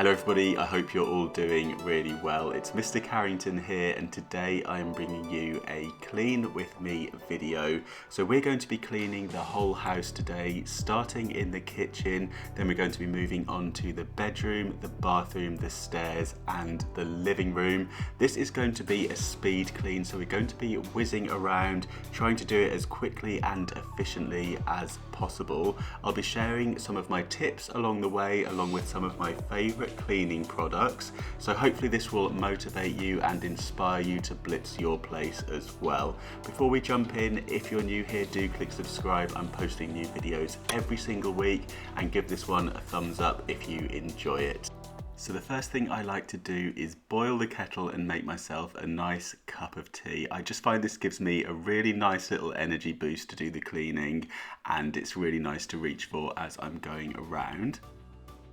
Hello everybody, I hope you're all doing really well. It's Mr. Carrington here, and today I am bringing you a clean with me video. So we're going to be cleaning the whole house today, starting in the kitchen, then we're going to be moving on to the bedroom, the bathroom, the stairs and the living room. This is going to be a speed clean, so we're going to be whizzing around, trying to do it as quickly and efficiently as possible. I'll be sharing some of my tips along the way, along with some of my favourite cleaning products, so hopefully this will motivate you and inspire you to blitz your place as well. Before we jump in, if you're new here, do click subscribe. I'm posting new videos every single week, and give this one a thumbs up if you enjoy it. So the first thing I like to do is boil the kettle and make myself a nice cup of tea. I just find this gives me a really nice little energy boost to do the cleaning, and it's really nice to reach for as I'm going around.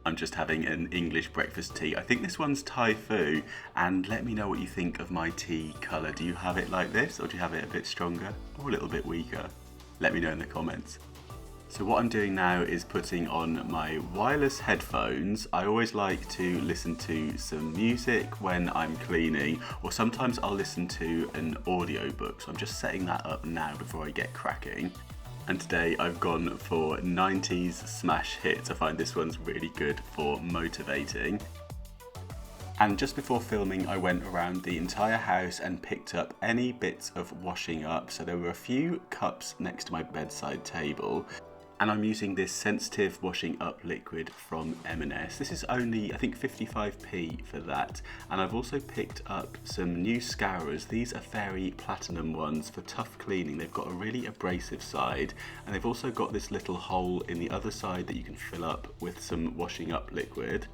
I'm just having an English breakfast tea. I think this one's Thai Fu, and let me know what you think of my tea colour. Do you have it like this, or do you have it a bit stronger or a little bit weaker? Let me know in the comments. So what I'm doing now is putting on my wireless headphones. I always like to listen to some music when I'm cleaning, or sometimes I'll listen to an audiobook. So I'm just setting that up now before I get cracking. And today I've gone for 90s smash hits. I find this one's really good for motivating. And just before filming, I went around the entire house and picked up any bits of washing up. So there were a few cups next to my bedside table. And I'm using this sensitive washing up liquid from M&S. This is only, I think, 55p for that. And I've also picked up some new scourers. These are Fairy Platinum ones for tough cleaning. They've got a really abrasive side, and they've also got this little hole in the other side that you can fill up with some washing up liquid.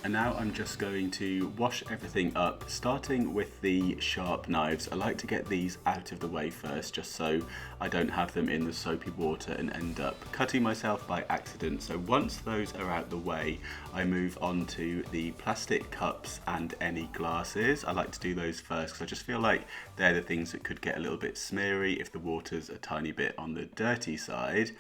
And now I'm just going to wash everything up, starting with the sharp knives. I like to get these out of the way first, just so I don't have them in the soapy water and end up cutting myself by accident. So once those are out the way, I move on to the plastic cups and any glasses. I like to do those first because I just feel like they're the things that could get a little bit smeary if the water's a tiny bit on the dirty side.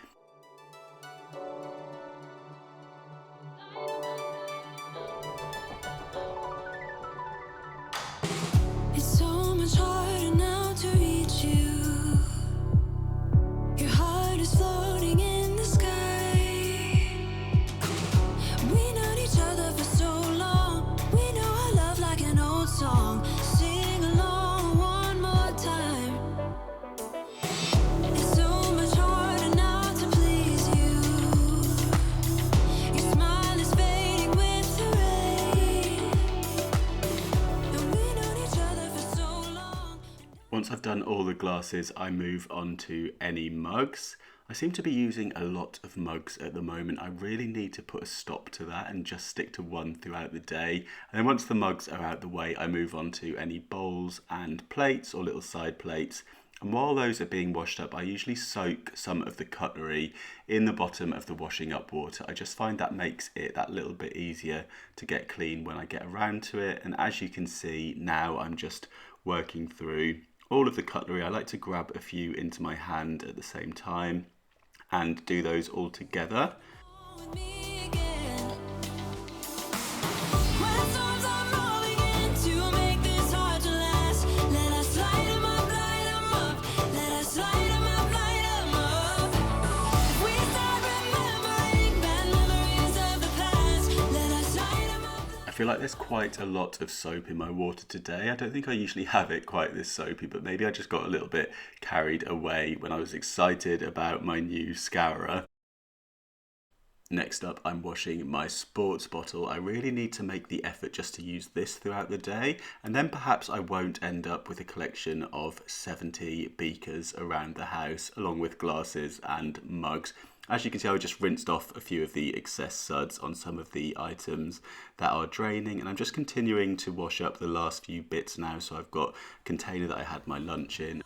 Once I've done all the glasses, I move on to any mugs. I seem to be using a lot of mugs at the moment. I really need to put a stop to that and just stick to one throughout the day. And then once the mugs are out the way, I move on to any bowls and plates or little side plates. And while those are being washed up, I usually soak some of the cutlery in the bottom of the washing up water. I just find that makes it that little bit easier to get clean when I get around to it. And as you can see now, I'm just working through all of the cutlery. I like to grab a few into my hand at the same time and do those all together. I feel like there's quite a lot of soap in my water today. I don't think I usually have it quite this soapy, but maybe I just got a little bit carried away when I was excited about my new scourer. Next up, I'm washing my sports bottle. I really need to make the effort just to use this throughout the day, and then perhaps I won't end up with a collection of 70 beakers around the house, along with glasses and mugs. As you can see, I just rinsed off a few of the excess suds on some of the items that are draining, and I'm just continuing to wash up the last few bits now. So I've got a container that I had my lunch in.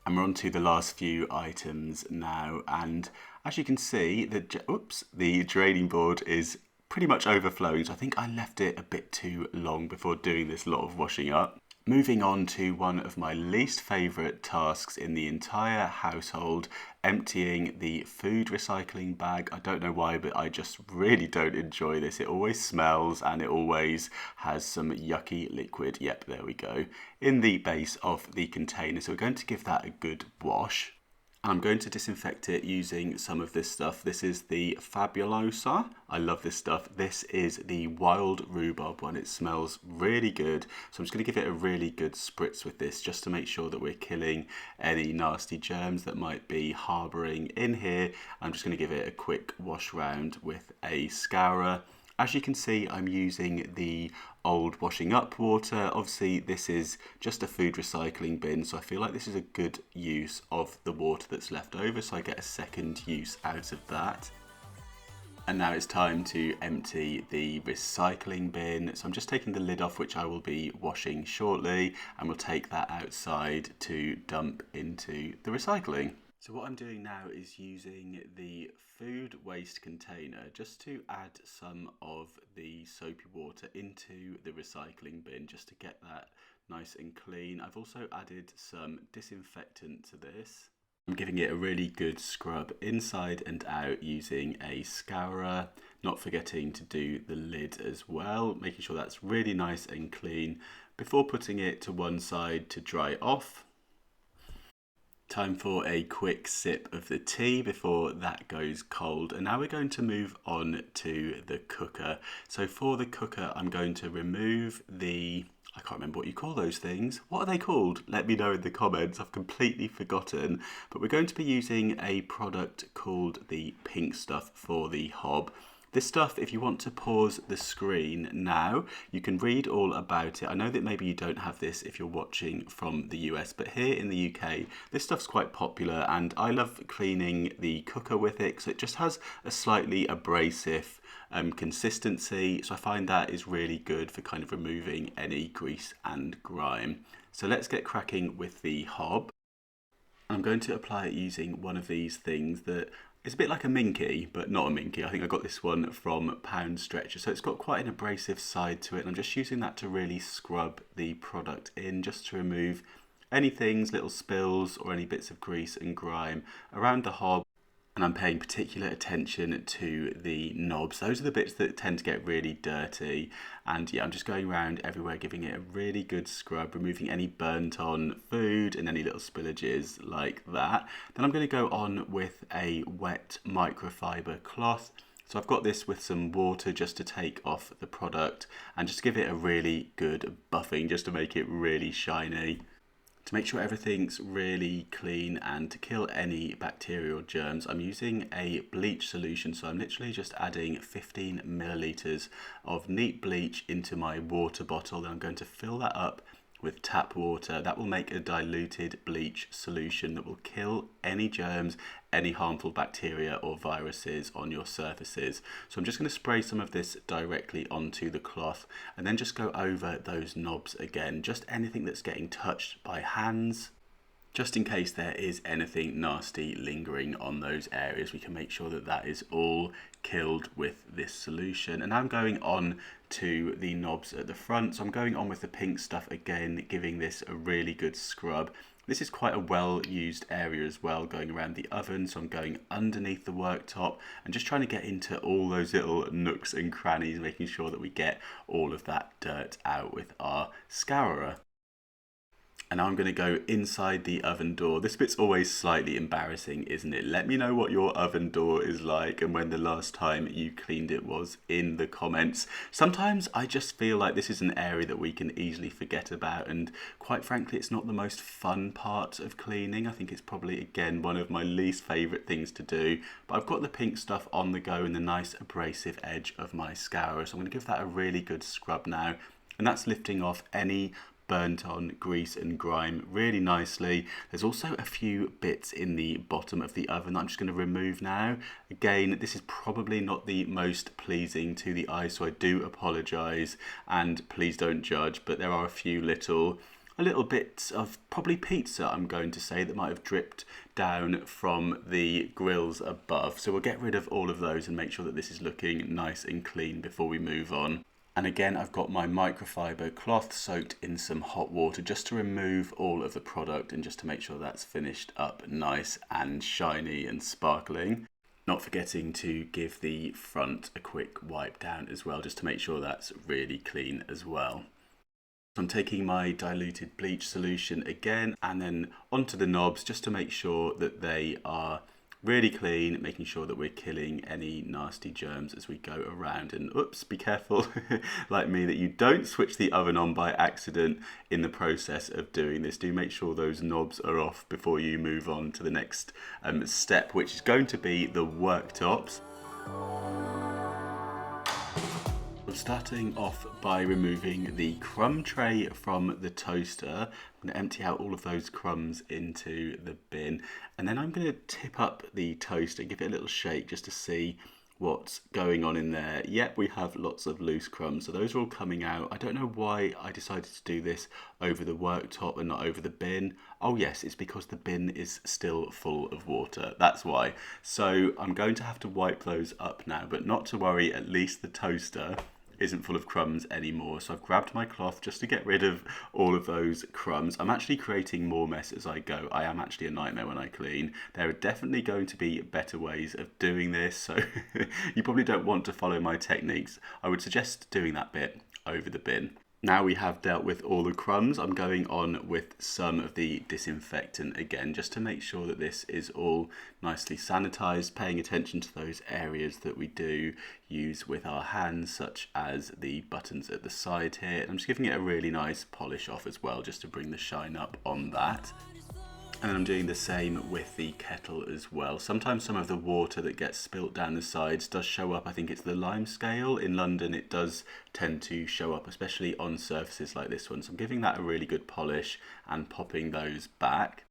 And we're on to the last few items now, and as you can see, the draining board is pretty much overflowing, so I think I left it a bit too long before doing this lot of washing up. Moving on to one of my least favourite tasks in the entire household, emptying the food recycling bag. I don't know why, but I just really don't enjoy this. It always smells and it always has some yucky liquid, yep, there we go, in the base of the container. So we're going to give that a good wash. I'm going to disinfect it using some of this stuff. This is the Fabulosa. I love this stuff. This is the wild rhubarb one. It smells really good. So I'm just going to give it a really good spritz with this just to make sure that we're killing any nasty germs that might be harbouring in here. I'm just going to give it a quick wash round with a scourer. As you can see, I'm using the old washing up water. Obviously, this is just a food recycling bin, so I feel like this is a good use of the water that's left over, so I get a second use out of that. And now it's time to empty the recycling bin. So I'm just taking the lid off, which I will be washing shortly, and we'll take that outside to dump into the recycling. So what I'm doing now is using the food waste container just to add some of the soapy water into the recycling bin just to get that nice and clean. I've also added some disinfectant to this. I'm giving it a really good scrub inside and out using a scourer, not forgetting to do the lid as well, making sure that's really nice and clean before putting it to one side to dry off. Time for a quick sip of the tea before that goes cold. And now we're going to move on to the cooker. So for the cooker, I'm going to remove the, I can't remember what you call those things. What are they called? Let me know in the comments. I've completely forgotten. But we're going to be using a product called the pink stuff for the hob. This stuff, if you want to pause the screen now, you can read all about it. I know that maybe you don't have this if you're watching from the US, but here in the UK, this stuff's quite popular and I love cleaning the cooker with it because it just has a slightly abrasive consistency. So I find that is really good for kind of removing any grease and grime. So let's get cracking with the hob. I'm going to apply it using one of these things that it's a bit like a minky, but not a minky. I think I got this one from Pound Stretcher. So it's got quite an abrasive side to it. And I'm just using that to really scrub the product in, just to remove any things, little spills or any bits of grease and grime around the hob. And I'm paying particular attention to the knobs. Those are the bits that tend to get really dirty. And yeah, I'm just going around everywhere, giving it a really good scrub, removing any burnt on food and any little spillages like that. Then I'm going to go on with a wet microfiber cloth. So I've got this with some water just to take off the product and just give it a really good buffing just to make it really shiny. To make sure everything's really clean and to kill any bacterial germs, I'm using a bleach solution. So I'm literally just adding 15 milliliters of neat bleach into my water bottle. Then I'm going to fill that up with tap water. That will make a diluted bleach solution that will kill any germs, any harmful bacteria or viruses on your surfaces. So I'm just going to spray some of this directly onto the cloth and then just go over those knobs again, just anything that's getting touched by hands. Just in case there is anything nasty lingering on those areas, we can make sure that that is all killed with this solution. And I'm going on to the knobs at the front. So I'm going on with the pink stuff again, giving this a really good scrub. This is quite a well-used area as well, going around the oven. So I'm going underneath the worktop and just trying to get into all those little nooks and crannies, making sure that we get all of that dirt out with our scourer. And now I'm going to go inside the oven door. This bit's always slightly embarrassing, isn't it? Let me know what your oven door is like and when the last time you cleaned it was in the comments. Sometimes I just feel like this is an area that we can easily forget about, and quite frankly, it's not the most fun part of cleaning. I think it's probably, again, one of my least favourite things to do. But I've got the pink stuff on the go and the nice abrasive edge of my scourer. So I'm going to give that a really good scrub now. And that's lifting off any burnt on grease and grime really nicely. There's also a few bits in the bottom of the oven that I'm just going to remove now. Again, this is probably not the most pleasing to the eye, so I do apologise and please don't judge, but there are a few little a little bit of probably pizza, I'm going to say, that might have dripped down from the grills above. So we'll get rid of all of those and make sure that this is looking nice and clean before we move on. And again, I've got my microfiber cloth soaked in some hot water just to remove all of the product and just to make sure that's finished up nice and shiny and sparkling. Not forgetting to give the front a quick wipe down as well, just to make sure that's really clean as well. So I'm taking my diluted bleach solution again and then onto the knobs just to make sure that they are really clean, making sure that we're killing any nasty germs as we go around. And oops, be careful, like me, that you don't switch the oven on by accident in the process of doing this. Do make sure those knobs are off before you move on to the next step, which is going to be the worktops. I'm starting off by removing the crumb tray from the toaster. I'm going to empty out all of those crumbs into the bin, and then I'm going to tip up the toaster, give it a little shake just to see what's going on in there. Yep, we have lots of loose crumbs, so those are all coming out. I don't know why I decided to do this over the worktop and not over the bin. Oh yes, it's because the bin is still full of water, that's why. So I'm going to have to wipe those up now, but not to worry, at least the toaster isn't full of crumbs anymore. So I've grabbed my cloth just to get rid of all of those crumbs. I'm actually creating more mess as I go. I am actually a nightmare when I clean. There are definitely going to be better ways of doing this, so you probably don't want to follow my techniques. I would suggest doing that bit over the bin. Now we have dealt with all the crumbs, I'm going on with some of the disinfectant again, just to make sure that this is all nicely sanitized, paying attention to those areas that we do use with our hands, such as the buttons at the side here. And I'm just giving it a really nice polish off as well, just to bring the shine up on that. And I'm doing the same with the kettle as well. Sometimes some of the water that gets spilt down the sides does show up. I think it's the lime scale. In London it does tend to show up, especially on surfaces like this one. So I'm giving that a really good polish and popping those back.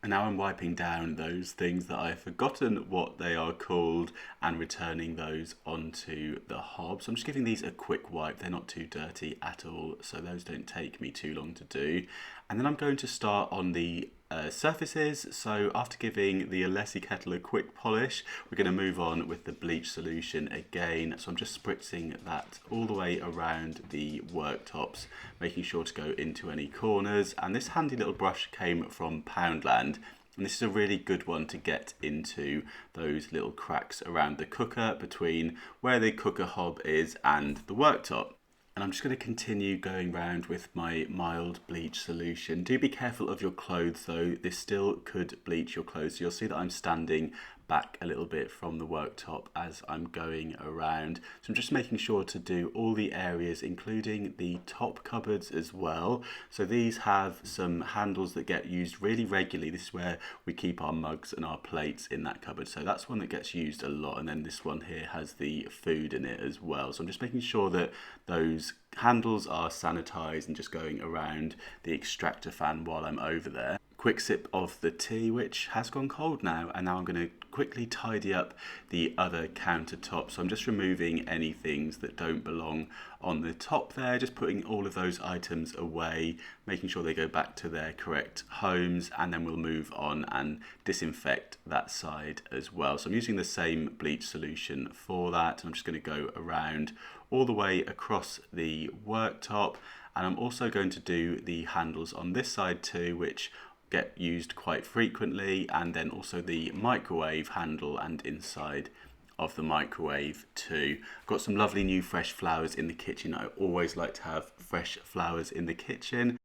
And now I'm wiping down those things that I've forgotten what they are called and returning those onto the hob. So I'm just giving these a quick wipe. They're not too dirty at all, so those don't take me too long to do. And then I'm going to start on the surfaces. So after giving the Alessi kettle a quick polish, we're going to move on with the bleach solution again. So I'm just spritzing that all the way around the worktops, making sure to go into any corners. And this handy little brush came from Poundland. And this is a really good one to get into those little cracks around the cooker between where the cooker hob is and the worktop. And I'm just going to continue going round with my mild bleach solution. Do be careful of your clothes though, this still could bleach your clothes. So you'll see that I'm standing back a little bit from the worktop as I'm going around. So I'm just making sure to do all the areas, including the top cupboards as well. So these have some handles that get used really regularly. This is where we keep our mugs and our plates in that cupboard. So that's one that gets used a lot. And then this one here has the food in it as well. So I'm just making sure that those handles are sanitized and just going around the extractor fan while I'm over there. Quick sip of the tea, which has gone cold now, and now I'm going to quickly tidy up the other countertop. So I'm just removing any things that don't belong on the top there, just putting all of those items away, making sure they go back to their correct homes, and then we'll move on and disinfect that side as well. So I'm using the same bleach solution for that. I'm just going to go around all the way across the worktop, and I'm also going to do the handles on this side too, which get used quite frequently, and then also the microwave handle and inside of the microwave too. I've got some lovely new fresh flowers in the kitchen. I always like to have fresh flowers in the kitchen,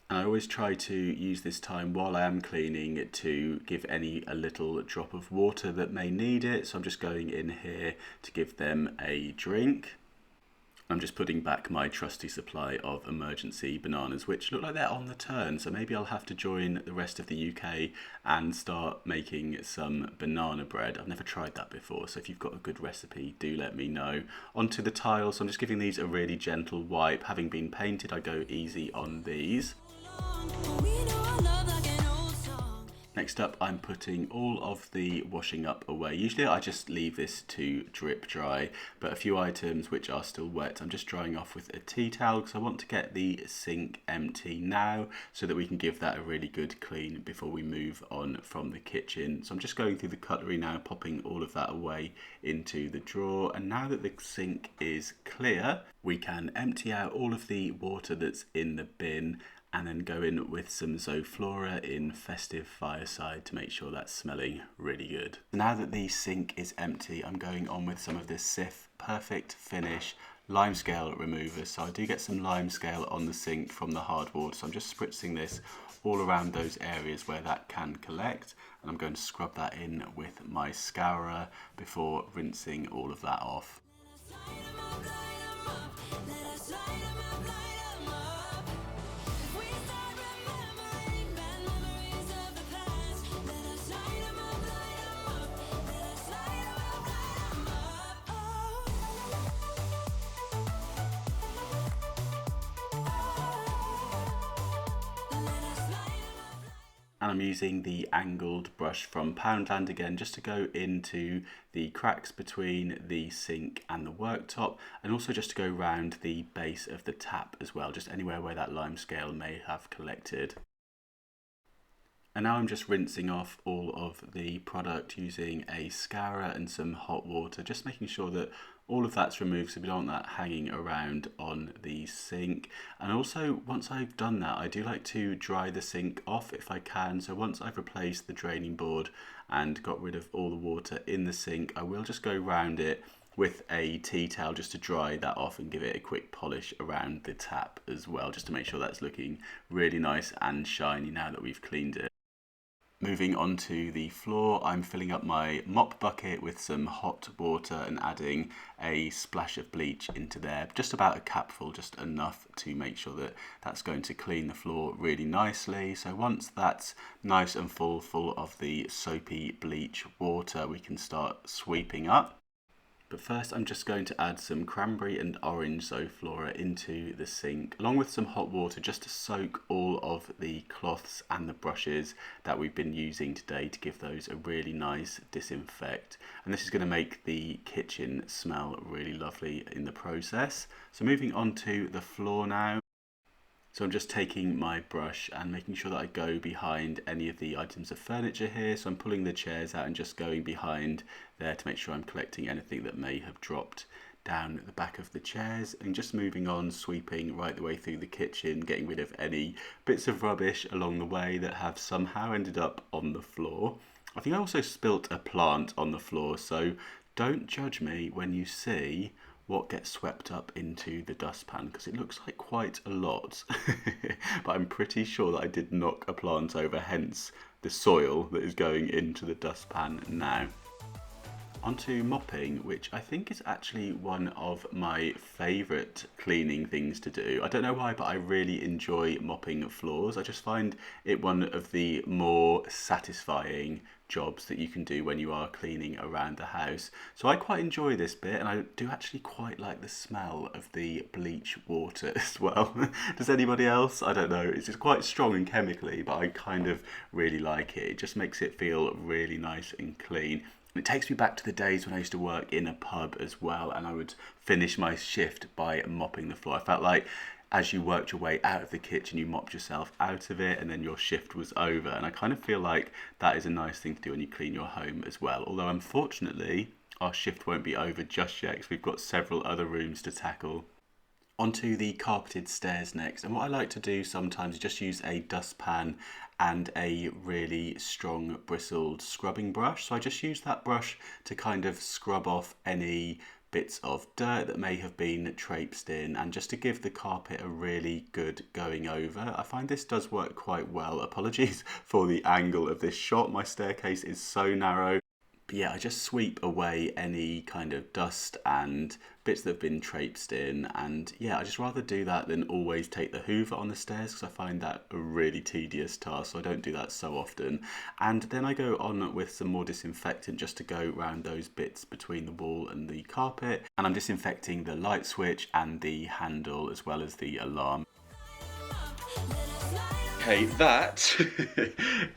and I always try to use this time while I am cleaning to give any a little drop of water that may need it. So I'm just going in here to give them a drink. I'm just putting back my trusty supply of emergency bananas, which look like they're on the turn. So maybe I'll have to join the rest of the UK and start making some banana bread. I've never tried that before, so if you've got a good recipe, do let me know. Onto the tiles, so I'm just giving these a really gentle wipe. Having been painted, I go easy on these. Next up, I'm putting all of the washing up away. Usually I just leave this to drip dry, but a few items which are still wet, I'm just drying off with a tea towel because I want to get the sink empty now so that we can give that a really good clean before we move on from the kitchen. So I'm just going through the cutlery now, popping all of that away into the drawer. And now that the sink is clear, we can empty out all of the water that's in the bin and then go in with some Zoflora in Festive Fireside to make sure that's smelling really good. Now that the sink is empty, I'm going on with some of this Sif Perfect Finish limescale remover. So I do get some limescale on the sink from the hard water, so I'm just spritzing this all around those areas where that can collect, and I'm going to scrub that in with my scourer before rinsing all of that off. And I'm using the angled brush from Poundland again just to go into the cracks between the sink and the worktop, and also just to go around the base of the tap as well, just anywhere where that limescale may have collected. And now I'm just rinsing off all of the product using a scourer and some hot water, just making sure that all of that's removed so we don't want that hanging around on the sink. And also, once I've done that, I do like to dry the sink off if I can. So once I've replaced the draining board and got rid of all the water in the sink, I will just go around it with a tea towel just to dry that off and give it a quick polish around the tap as well, just to make sure that's looking really nice and shiny now that we've cleaned it. Moving on to the floor, I'm filling up my mop bucket with some hot water and adding a splash of bleach into there, just about a capful, just enough to make sure that that's going to clean the floor really nicely. So once that's nice and full of the soapy bleach water, we can start sweeping up. But first I'm just going to add some cranberry and orange Zoflora into the sink, along with some hot water just to soak all of the cloths and the brushes that we've been using today to give those a really nice disinfect. And this is going to make the kitchen smell really lovely in the process. So moving on to the floor now. So I'm just taking my brush and making sure that I go behind any of the items of furniture here. So I'm pulling the chairs out and just going behind there to make sure I'm collecting anything that may have dropped down the back of the chairs, and just moving on, sweeping right the way through the kitchen, getting rid of any bits of rubbish along the way that have somehow ended up on the floor. I think I also spilt a plant on the floor, so don't judge me when you see what gets swept up into the dustpan, because it looks like quite a lot. But I'm pretty sure that I did knock a plant over, hence the soil that is going into the dustpan now. Onto mopping, which I think is actually one of my favourite cleaning things to do. I don't know why, but I really enjoy mopping floors. I just find it one of the more satisfying jobs that you can do when you are cleaning around the house. So I quite enjoy this bit, and I do actually quite like the smell of the bleach water as well. Does anybody else? I don't know. It's just quite strong and chemically, but I kind of really like it. It just makes it feel really nice and clean. It takes me back to the days when I used to work in a pub as well, and I would finish my shift by mopping the floor. I felt like as you worked your way out of the kitchen, you mopped yourself out of it, and then your shift was over. And I kind of feel like that is a nice thing to do when you clean your home as well. Although unfortunately, our shift won't be over just yet because we've got several other rooms to tackle. Onto the carpeted stairs next, and what I like to do sometimes is just use a dustpan and a really strong bristled scrubbing brush. So I just use that brush to kind of scrub off any bits of dirt that may have been traipsed in, and just to give the carpet a really good going over. I find this does work quite well. Apologies for the angle of this shot, my staircase is so narrow. But yeah, I just sweep away any kind of dust and bits that have been traipsed in, and yeah, I just rather do that than always take the hoover on the stairs, because I find that a really tedious task, so I don't do that so often. And then I go on with some more disinfectant just to go around those bits between the wall and the carpet, and I'm disinfecting the light switch and the handle as well as the alarm. Okay, that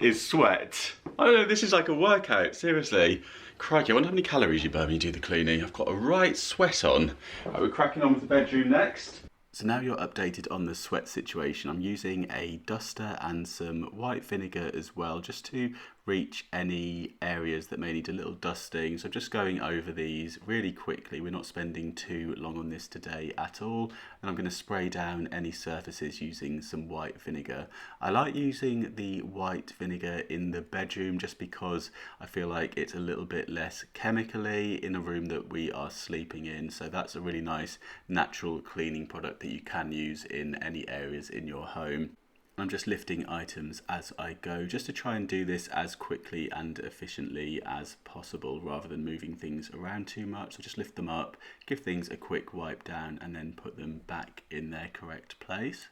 is sweat. I don't know, this is like a workout, seriously. Crikey, I wonder how many calories you burn when you do the cleaning. I've got a right sweat on. Right, we're cracking on with the bedroom next. So now you're updated on the sweat situation. I'm using a duster and some white vinegar as well, just to reach any areas that may need a little dusting. So I'm just going over these really quickly. We're not spending too long on this today at all. And I'm going to spray down any surfaces using some white vinegar. I like using the white vinegar in the bedroom just because I feel like it's a little bit less chemically in a room that we are sleeping in. So that's a really nice natural cleaning product that you can use in any areas in your home. I'm just lifting items as I go, just to try and do this as quickly and efficiently as possible rather than moving things around too much. So just lift them up, give things a quick wipe down and then put them back in their correct place.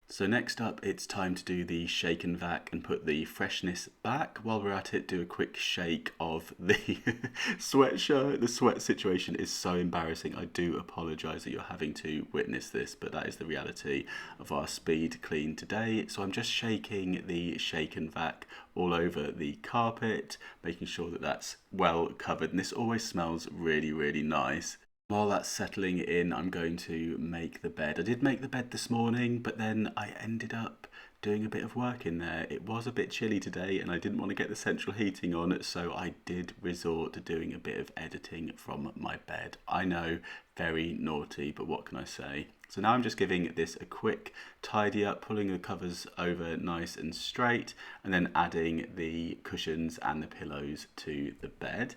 So next up, it's time to do the shake and vac and put the freshness back. While we're at it, do a quick shake of the sweatshirt. The sweat situation is so embarrassing. I do apologise that you're having to witness this, but that is the reality of our speed clean today. So I'm just shaking the shake and vac all over the carpet, making sure that that's well covered. And this always smells really, really nice. While that's settling in, I'm going to make the bed. I did make the bed this morning, but then I ended up doing a bit of work in there. It was a bit chilly today and I didn't want to get the central heating on, so I did resort to doing a bit of editing from my bed. I know, very naughty, but what can I say? So now I'm just giving this a quick tidy up, pulling the covers over nice and straight, and then adding the cushions and the pillows to the bed.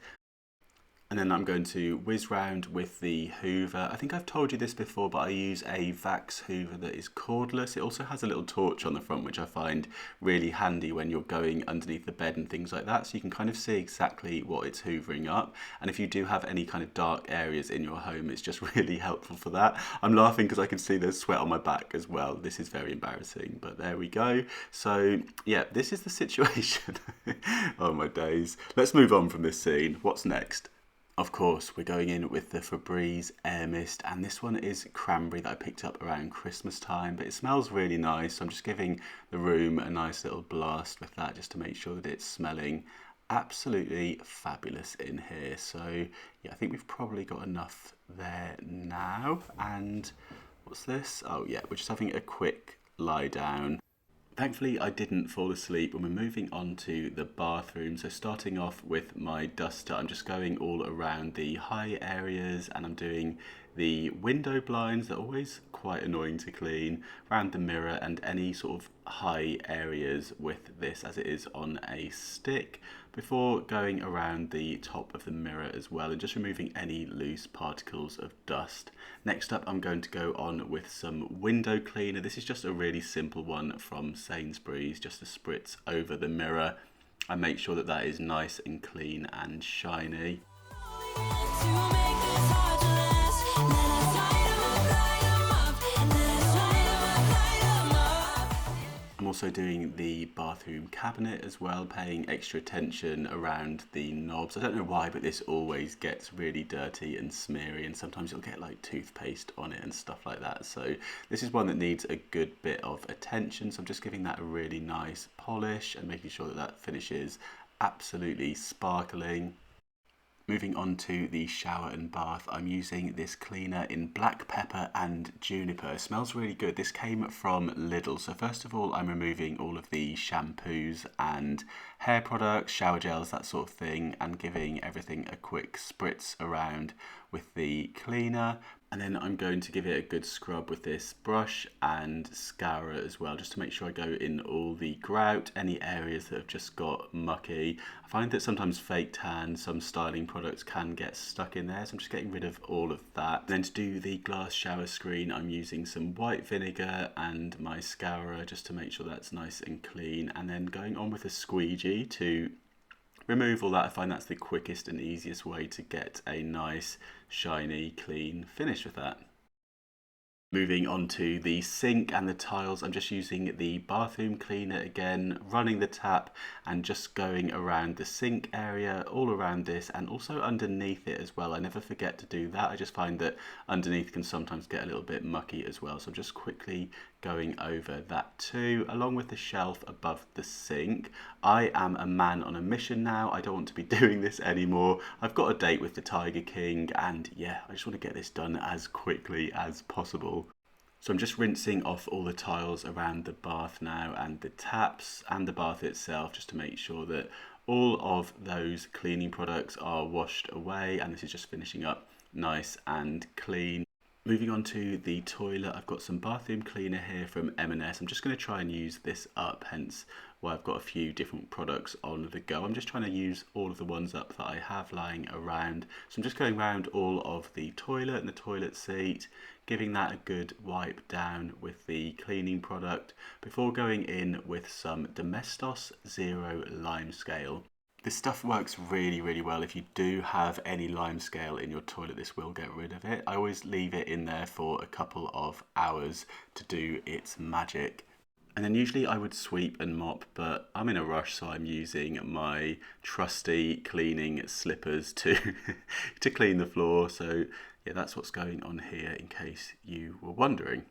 And then I'm going to whiz round with the Hoover. I think I've told you this before, but I use a Vax Hoover that is cordless. It also has a little torch on the front, which I find really handy when you're going underneath the bed and things like that. So you can kind of see exactly what it's hoovering up. And if you do have any kind of dark areas in your home, it's just really helpful for that. I'm laughing because I can see there's sweat on my back as well. This is very embarrassing, but there we go. So yeah, this is the situation. Oh my days. Let's move on from this scene. What's next? Of course, we're going in with the Febreze Air Mist, and this one is cranberry that I picked up around Christmas time, but it smells really nice. So I'm just giving the room a nice little blast with that just to make sure that it's smelling absolutely fabulous in here. So yeah, I think we've probably got enough there now. And what's this? Oh yeah, we're just having a quick lie down. Thankfully, I didn't fall asleep when we're moving on to the bathroom. So starting off with my duster, I'm just going all around the high areas and I'm doing the window blinds. They're always quite annoying to clean, around the mirror and any sort of high areas with this as it is on a stick, before going around the top of the mirror as well and just removing any loose particles of dust. Next up, I'm going to go on with some window cleaner. This is just a really simple one from Sainsbury's, just a spritz over the mirror and make sure that that is nice and clean and shiny. I'm also doing the bathroom cabinet as well, paying extra attention around the knobs. I don't know why, but this always gets really dirty and smeary, and sometimes you'll get like toothpaste on it and stuff like that. So this is one that needs a good bit of attention. So I'm just giving that a really nice polish and making sure that that finishes absolutely sparkling. Moving on to the shower and bath, I'm using this cleaner in black pepper and juniper. It smells really good. This came from Lidl. So first of all, I'm removing all of the shampoos and hair products, shower gels, that sort of thing, and giving everything a quick spritz around with the cleaner. And then I'm going to give it a good scrub with this brush and scourer as well, just to make sure I go in all the grout, any areas that have just got mucky. I find that sometimes fake tan, some styling products can get stuck in there, so I'm just getting rid of all of that. Then to do the glass shower screen, I'm using some white vinegar and my scourer just to make sure that's nice and clean, and then going on with a squeegee to remove all that. I find that's the quickest and easiest way to get a nice, shiny, clean finish with that. Moving on to the sink and the tiles, I'm just using the bathroom cleaner again, running the tap and just going around the sink area, all around this and also underneath it as well. I never forget to do that. I just find that underneath can sometimes get a little bit mucky as well. So I'm just quickly going over that too, along with the shelf above the sink. I am a man on a mission now. I don't want to be doing this anymore. I've got a date with the Tiger King, and yeah, I just want to get this done as quickly as possible. So I'm just rinsing off all the tiles around the bath now, and the taps and the bath itself, just to make sure that all of those cleaning products are washed away, and this is just finishing up nice and clean. Moving on to the toilet, I've got some bathroom cleaner here from M&S. I'm just going to try and use this up, hence why I've got a few different products on the go. I'm just trying to use all of the ones up that I have lying around. So I'm just going around all of the toilet and the toilet seat, giving that a good wipe down with the cleaning product before going in with some Domestos Zero Lime Scale. This stuff works really, really well. If you do have any lime scale in your toilet, this will get rid of it. I always leave it in there for a couple of hours to do its magic. And then usually I would sweep and mop, but I'm in a rush, so I'm using my trusty cleaning slippers to to clean the floor. So yeah, that's what's going on here in case you were wondering.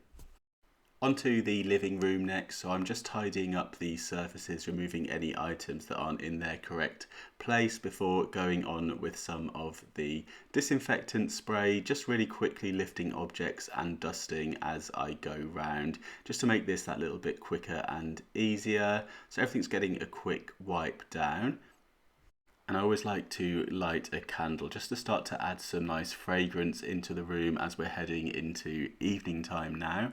Onto the living room next, so I'm just tidying up the surfaces, removing any items that aren't in their correct place before going on with some of the disinfectant spray, just really quickly lifting objects and dusting as I go round, just to make this that little bit quicker and easier. So everything's getting a quick wipe down. And I always like to light a candle just to start to add some nice fragrance into the room as we're heading into evening time now.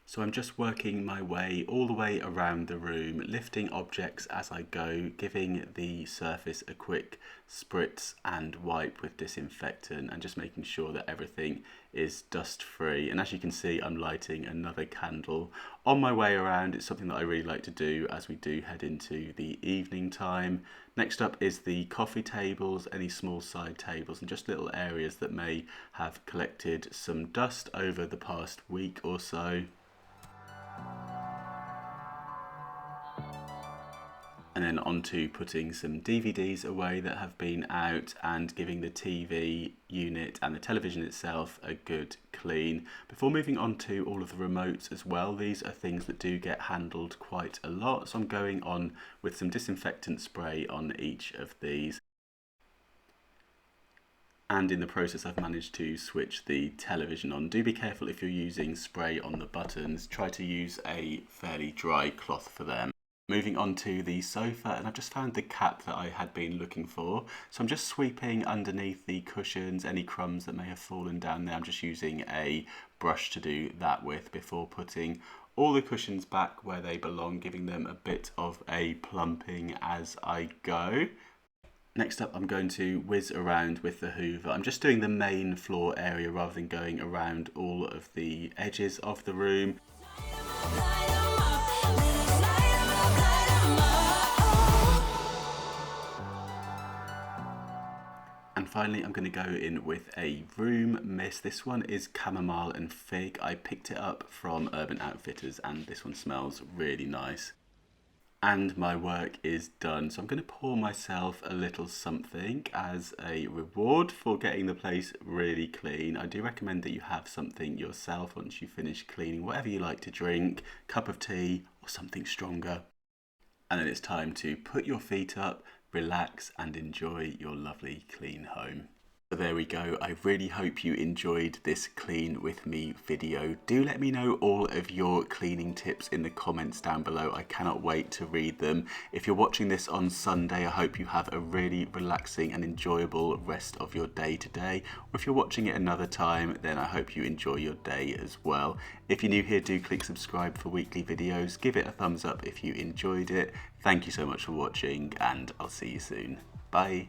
So I'm just working my way all the way around the room, lifting objects as I go, giving the surface a quick spritz and wipe with disinfectant, and just making sure that everything is dust free. And as you can see, I'm lighting another candle on my way around. It's something that I really like to do as we do head into the evening time. Next up is the coffee tables, any small side tables, and just little areas that may have collected some dust over the past week or so. And then on to putting some DVDs away that have been out and giving the TV unit and the television itself a good clean before moving on to all of the remotes as well. These are things that do get handled quite a lot, so I'm going on with some disinfectant spray on each of these. And in the process, I've managed to switch the television on. Do be careful if you're using spray on the buttons. Try to use a fairly dry cloth for them. Moving on to the sofa, and I've just found the cap that I had been looking for. So I'm just sweeping underneath the cushions, any crumbs that may have fallen down there. I'm just using a brush to do that with before putting all the cushions back where they belong, giving them a bit of a plumping as I go. Next up, I'm going to whiz around with the hoover. I'm just doing the main floor area rather than going around all of the edges of the room. And finally, I'm going to go in with a room mist. This one is chamomile and fig. I picked it up from Urban Outfitters, and this one smells really nice. And my work is done. So I'm going to pour myself a little something as a reward for getting the place really clean. I do recommend that you have something yourself once you finish cleaning, whatever you like to drink, cup of tea or something stronger. And then it's time to put your feet up, relax and enjoy your lovely clean home. So there we go. I really hope you enjoyed this clean with me video. Do let me know all of your cleaning tips in the comments down below. I cannot wait to read them. If you're watching this on Sunday, I hope you have a really relaxing and enjoyable rest of your day today. Or if you're watching it another time, then I hope you enjoy your day as well. If you're new here, do click subscribe for weekly videos. Give it a thumbs up if you enjoyed it. Thank you so much for watching, and I'll see you soon. Bye.